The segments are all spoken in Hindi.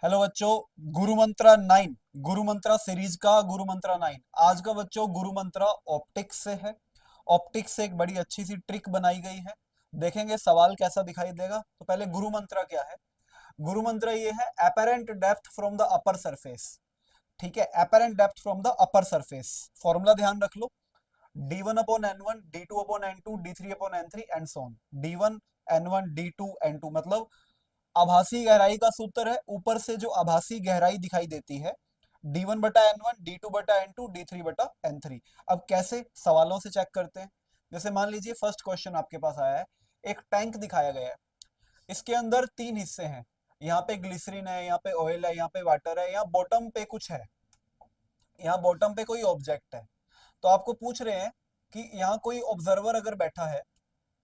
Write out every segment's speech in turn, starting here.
हेलो बच्चों। गुरु मंत्रा 9, गुरु मंत्रा सीरीज का गुरु मंत्रा 9। आज का बच्चों गुरु मंत्रा ऑप्टिक्स से है। ऑप्टिक्स से एक बड़ी अच्छी सी ट्रिक बनाई गई है। देखेंगे सवाल कैसा दिखाई देगा। तो पहले गुरु मंत्रा क्या है। गुरु मंत्रा ये है apparent depth from the upper surface. ठीक है, apparent depth from the upper surface. Formula ध्यान रख लो। d1/n1 d2/n2 d3/n3 and so on. d1 n1 d2 n2 मतलब आभासी गहराई का सूत्र है। ऊपर से जो आभासी गहराई दिखाई देती है d1/n1 d2/n2 d3/n3। अब कैसे, सवालों से चेक करते हैं। जैसे मान लीजिए फर्स्ट क्वेश्चन आपके पास आया है। एक टैंक दिखाया गया है। इसके अंदर तीन हिस्से हैं। यहाँ पे ग्लिसरीन है, यहाँ पे ऑयल है, यहाँ पे वाटर है, यहाँ बॉटम पे कुछ है। यहाँ बॉटम पे कोई ऑब्जेक्ट है। तो आपको पूछ रहे हैं कि यहाँ कोई ऑब्जर्वर अगर बैठा है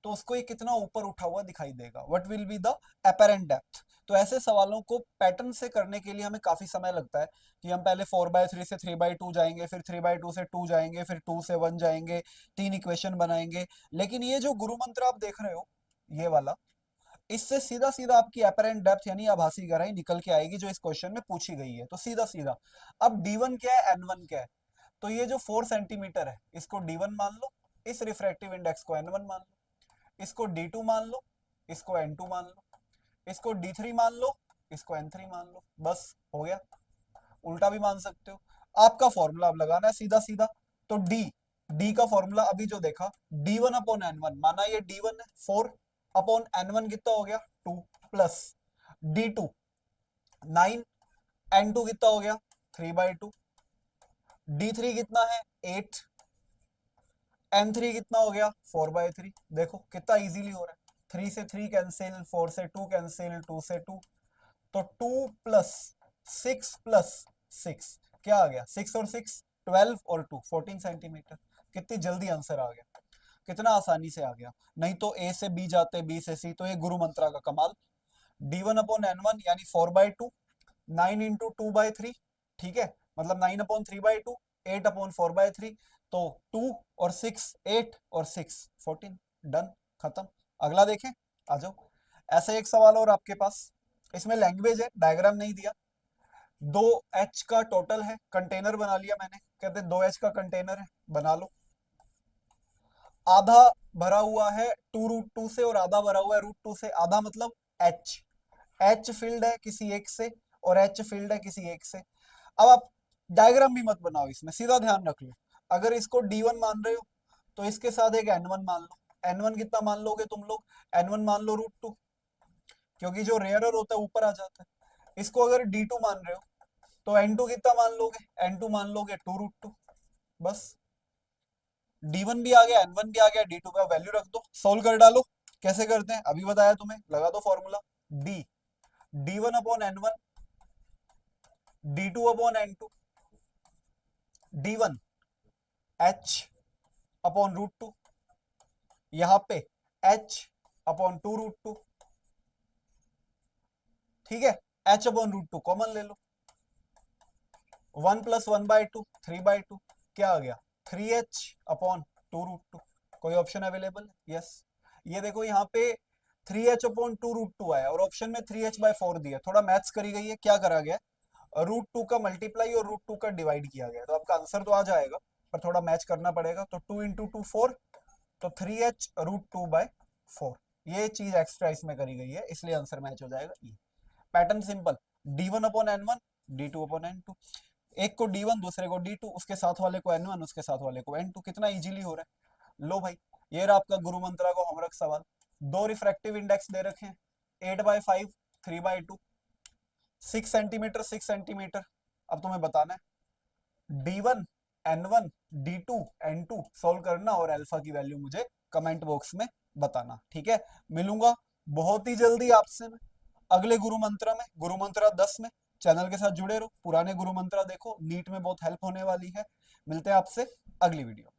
तो उसको ये कितना ऊपर उठा हुआ दिखाई देगा। What will be the apparent depth. तो ऐसे सवालों को पैटर्न से करने के लिए हमें काफी समय लगता है कि हम पहले 4/3 से 3/2 जाएंगे, फिर 3/2 से 2 जाएंगे, फिर 2 से 1 जाएंगे, तीन इक्वेशन बनाएंगे। लेकिन ये जो गुरु मंत्र आप देख रहे हो, ये वाला, इससे सीधा सीधा आपकी अपेरेंट डेप्थ यानी आभासी गहराई निकल के आएगी जो इस क्वेश्चन में पूछी गई है। तो सीधा सीधा। अब D1 क्या है, N1 क्या है। तो ये जो 4 सेंटीमीटर है इसको D1 मान लो, इस रिफ्रैक्टिव इंडेक्स को N1 मान लो, इसको D2 मान लो, इसको N2 मान लो, इसको D3 मान लो, इसको N3 मान लो। बस हो गया। उल्टा भी मान सकते हो। आपका फॉर्मूला अब लगाना है सीधा सीधा। तो डी का फॉर्मूला अभी जो देखा, D1/n1 माना ये D1 है 4/n1 कितना हो गया 2 प्लस D2 9, N2 कितना हो गया 3/2, D3 कितना है 8, N3 कितना हो गया 4/3। देखो कितना इजीली हो रहा है। 3 से 3 कैंसिल, 4 से 2 कैंसिल, 2 से 2। तो 2 प्लस 6 प्लस 6 क्या आ गया, 6 और 6 12 और 2 14 सेंटीमीटर। कितनी जल्दी आंसर आ गया, कितना आसानी से आ गया। नहीं तो ए से बी जाते, बी से सी। तो ये गुरु मंत्रा का कमाल। D1/n1 यानी 4/2, 9 इंटू 2/3। ठीक है, मतलब 9/3/2, 8/4/3। तो 2 और 6 8 और 6 14। डन, खत्म। अगला देखें, आ जाओ। ऐसे एक सवाल और आपके पास। इसमें लैंग्वेज है, डायग्राम नहीं दिया। 2H का टोटल है, कंटेनर बना लिया मैंने। कहते हैं 2H का कंटेनर है, बना लो। आधा भरा हुआ है 2√2 से और आधा भरा हुआ है √2 से। आधा मतलब H। H फील्ड है किसी एक से और H फील्ड है किसी एक से। अब आप डायग्राम भी मत बनाओ, इसमें सीधा ध्यान रख लो। अगर इसको D1 मान रहे हो तो इसके साथ एक N1 मान लो। N1 कितना मान लोगे तुम लोग, N1 मान लो √2, क्योंकि जो रेयरर होता है ऊपर आ जाता है। इसको अगर D2 मान रहे हो तो N2 कितना मान लोगे, N2 मान लोगे 2√2। बस, D1 भी आ गया, N1 भी आ गया, D2 का वैल्यू रख दो, सोल्व कर डालो। कैसे करते हैं अभी बताया तुम्हें, लगा दो formula. D D1/n1 D2/n2, D1 H/√2, यहाँ पे H/2√2। ठीक है, H/√2 कॉमन ले लो। 1 प्लस 1/2 3/2 क्या आ गया 3H/2√2। कोई ऑप्शन अवेलेबल, यस। ये देखो यहाँ पे 3H/2√2 आया और ऑप्शन में 3H/4 दिया। थोड़ा मैथ्स करी गई है, क्या करा गया, √2 का मल्टीप्लाई और √2 का डिवाइड किया गया। तो आपका आंसर तो आ जाएगा, पर थोड़ा मैच करना पड़ेगा। तो 2 इंटू 2 4, तो 3H√2/4। ये चीज एक्स्ट्रा इसमें करी गई है, इसलिए आंसर मैच हो जाएगा। ये पैटर्न सिंपल, D1/n1 D2/n2। एक को D1 दूसरे को D2, उसके साथ वाले को N1 उसके साथ वाले को N2। कितना इजीली हो रहा है। लो भाई, ये रहा आपका गुरु मंत्रा का होमवर्क सवाल। दो रिफ्रैक्टिव इंडेक्स दे रखे हैं, 8/5 3/2, 6 सेंटीमीटर 6 सेंटीमीटर। अब तुम्हें बताना है D1 N1 D2 N2 solve करना और अल्फा की वैल्यू मुझे कमेंट बॉक्स में बताना। ठीक है, मिलूंगा बहुत ही जल्दी आपसे मैं अगले गुरु मंत्र में, गुरु मंत्र 10 में। चैनल के साथ जुड़े रहो, पुराने गुरु मंत्र देखो, नीट में बहुत हेल्प होने वाली है। मिलते हैं आपसे अगली वीडियो।